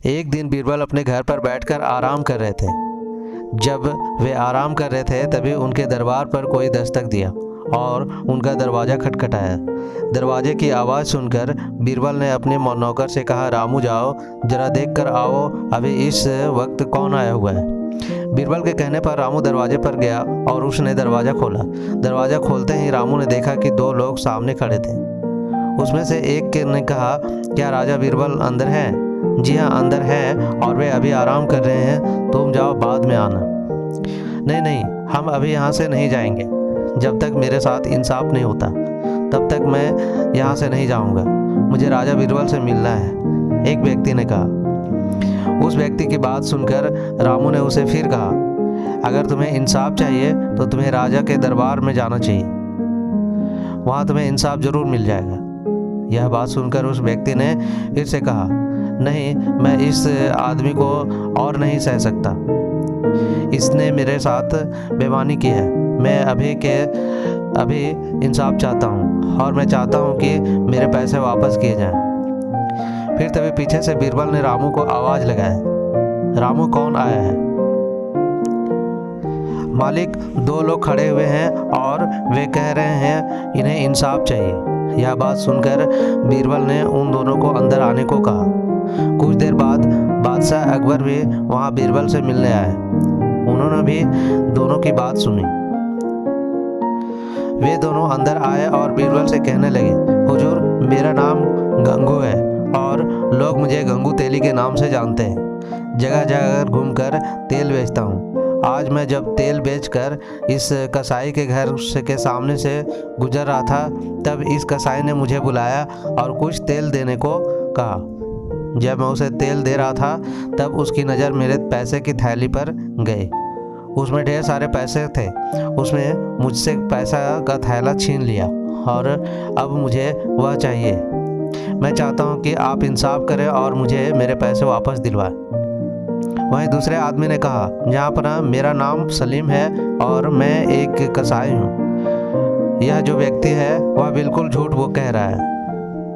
एक दिन बीरबल अपने घर पर बैठकर आराम कर रहे थे। जब वे आराम कर रहे थे तभी उनके दरबार पर कोई दस्तक दिया और उनका दरवाज़ा खटखटाया। दरवाजे की आवाज़ सुनकर बीरबल ने अपने नौकर से कहा, रामू जाओ जरा देख कर आओ, अभी इस वक्त कौन आया हुआ है। बीरबल के कहने पर रामू दरवाजे पर गया और उसने दरवाज़ा खोला। दरवाज़ा खोलते ही रामू ने देखा कि दो लोग सामने खड़े थे। उसमें से एक ने कहा, क्या राजा बीरबल अंदर हैं? जी हाँ, अंदर हैं और वे अभी आराम कर रहे हैं, तुम जाओ बाद में आना। नहीं नहीं, हम अभी यहाँ से नहीं जाएंगे। जब तक मेरे साथ इंसाफ नहीं होता तब तक मैं यहाँ से नहीं जाऊँगा। मुझे राजा बीरबल से मिलना है, एक व्यक्ति ने कहा। उस व्यक्ति की बात सुनकर रामू ने उसे फिर कहा, अगर तुम्हें इंसाफ चाहिए तो तुम्हें राजा के दरबार में जाना चाहिए, वहाँ तुम्हें इंसाफ जरूर मिल जाएगा। यह बात सुनकर उस व्यक्ति ने फिर से कहा, नहीं, मैं इस आदमी को और नहीं सह सकता। इसने मेरे साथ बेईमानी की है। मैं अभी के अभी इंसाफ चाहता हूँ और मैं चाहता हूँ कि मेरे पैसे वापस किए जाएं। फिर तभी पीछे से बीरबल ने रामू को आवाज़ लगाई, रामू कौन आया है? मालिक, दो लोग खड़े हुए हैं और वे कह रहे हैं इन्हें इंसाफ चाहिए। यह बात सुनकर बीरबल ने उन दोनों को अंदर आने को कहा। कुछ देर बाद बादशाह अकबर भी वहाँ बीरबल से मिलने आए। उन्होंने भी दोनों की बात सुनी। वे दोनों अंदर आए और बीरबल से कहने लगे, हुजूर, मेरा नाम गंगू है और लोग मुझे गंगू तेली के नाम से जानते हैं। जगह जगह घूमकर तेल बेचता हूँ। आज मैं जब तेल बेचकर इस कसाई के घर के सामने से गुजर रहा था तब इस कसाई ने मुझे बुलाया और कुछ तेल देने को कहा। जब मैं उसे तेल दे रहा था तब उसकी नज़र मेरे पैसे की थैली पर गई। उसमें ढेर सारे पैसे थे। उसने मुझसे पैसा का थैला छीन लिया और अब मुझे वह चाहिए। मैं चाहता हूँ कि आप इंसाफ करें और मुझे मेरे पैसे वापस दिलवाएं। वहीं दूसरे आदमी ने कहा, यहाँ पर मेरा नाम सलीम है और मैं एक कसाई हूँ। यह जो व्यक्ति है वह बिल्कुल झूठ वो कह रहा है।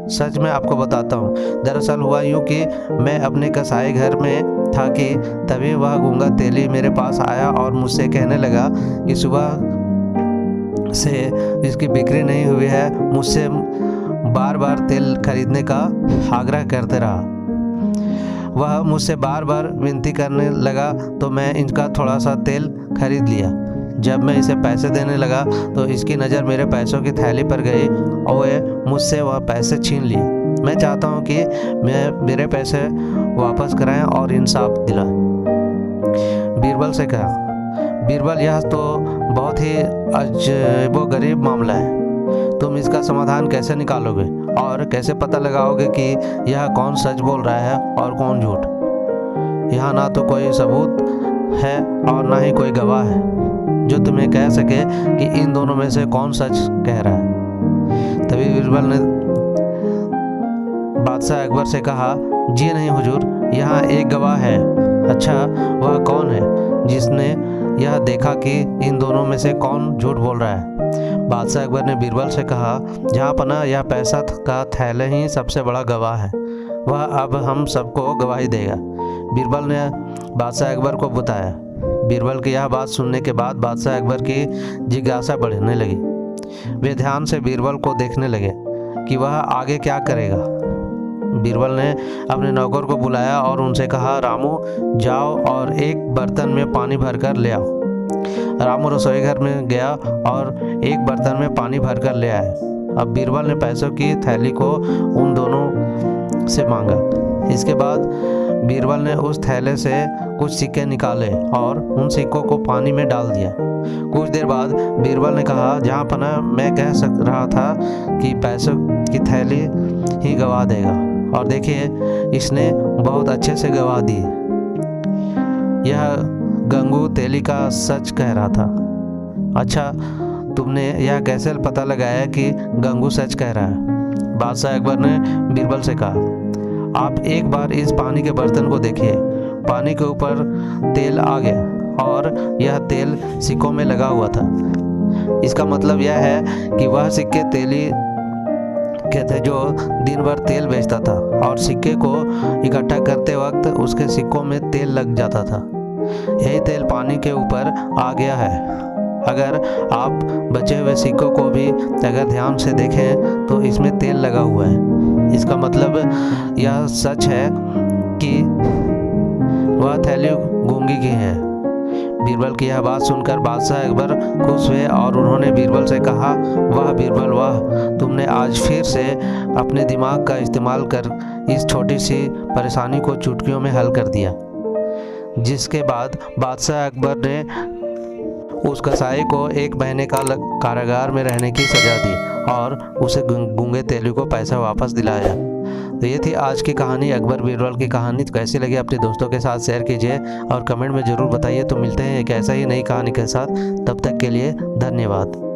सच मैं आपको बताता हूँ। दरअसल हुआ यूँ कि मैं अपने कसाई घर में था कि तभी वह गूंगा तेली मेरे पास आया और मुझसे कहने लगा कि सुबह से इसकी बिक्री नहीं हुई है। मुझसे बार बार तेल खरीदने का आग्रह करते रहा। वह मुझसे बार बार विनती करने लगा तो मैं इनका थोड़ा सा तेल खरीद लिया। जब मैं इसे पैसे देने लगा तो इसकी नज़र मेरे पैसों की थैली पर गई और वह मुझसे वह पैसे छीन लिए। मैं चाहता हूँ कि मेरे पैसे वापस कराएं और इंसाफ दिलाएं। बीरबल से कहा, बीरबल, यह तो बहुत ही अजीबोगरीब मामला है। तुम इसका समाधान कैसे निकालोगे और कैसे पता लगाओगे कि यह कौन सच बोल रहा है और कौन झूठ? यहाँ ना तो कोई सबूत है और ना ही कोई गवाह है जो तुम्हें कह सके कि इन दोनों में से कौन सच कह रहा है। तभी बीरबल ने बादशाह अकबर से कहा, जी नहीं हुजूर, यहाँ एक गवाह है। अच्छा, वह कौन है जिसने यह देखा कि इन दोनों में से कौन झूठ बोल रहा है? बादशाह अकबर ने बीरबल से कहा, जहाँ पना यह पैसा का थैला ही सबसे बड़ा गवाह है। वह अब हम सबको गवाही देगा। बीरबल ने बादशाह अकबर को बताया। बीरबल की यह बात सुनने के बाद बादशाह अकबर की जिज्ञासा बढ़ने लगी। वे ध्यान से बीरबल को देखने लगे कि वह आगे क्या करेगा। बीरबल ने अपने नौकर को बुलाया और उनसे कहा, रामू जाओ और एक बर्तन में पानी भरकर ले आओ। रामू रसोई घर में गया और एक बर्तन में पानी भरकर ले आया। अब बीरबल ने पैसों की थैली को उन दोनों से मांगा। इसके बाद बीरबल ने उस थैले से कुछ सिक्के निकाले और उन सिक्कों को पानी में डाल दिया। कुछ देर बाद बीरबल ने कहा, जहाँ पना मैं कह रहा था कि पैसों की थैली ही गवाह देगा, और देखिए इसने बहुत अच्छे से गवाह दी। यह गंगू तेली का सच कह रहा था। अच्छा, तुमने यह कैसे पता लगाया कि गंगू सच कह रहा है? बादशाह अकबर ने बीरबल से कहा, आप एक बार इस पानी के बर्तन को देखिए। पानी के ऊपर तेल आ गया और यह तेल सिक्कों में लगा हुआ था। इसका मतलब यह है कि वह सिक्के तेली के थे जो दिन भर तेल बेचता था और सिक्के को इकट्ठा करते वक्त उसके सिक्कों में तेल लग जाता था। यही तेल पानी के ऊपर आ गया है। अगर आप बचे हुए सिक्कों को भी अगर ध्यान से देखें तो इसमें तेल लगा हुआ है। इसका मतलब यह सच है कि वह थैली गूंगी की है। बीरबल की यह बात सुनकर बादशाह अकबर खुश हुए और उन्होंने बीरबल से कहा, वाह बीरबल वाह, तुमने आज फिर से अपने दिमाग का इस्तेमाल कर इस छोटी सी परेशानी को चुटकियों में हल कर दिया। जिसके बाद बादशाह अकबर ने उस कसाई को 1 महीने का कारागार में रहने की सज़ा दी और उसे गूंगे तेली को पैसा वापस दिलाया। तो ये थी आज की कहानी, अकबर बीरबल की कहानी। तो कैसी लगी अपने दोस्तों के साथ शेयर कीजिए और कमेंट में ज़रूर बताइए। तो मिलते हैं एक ऐसा ही नई कहानी के साथ, तब तक के लिए धन्यवाद।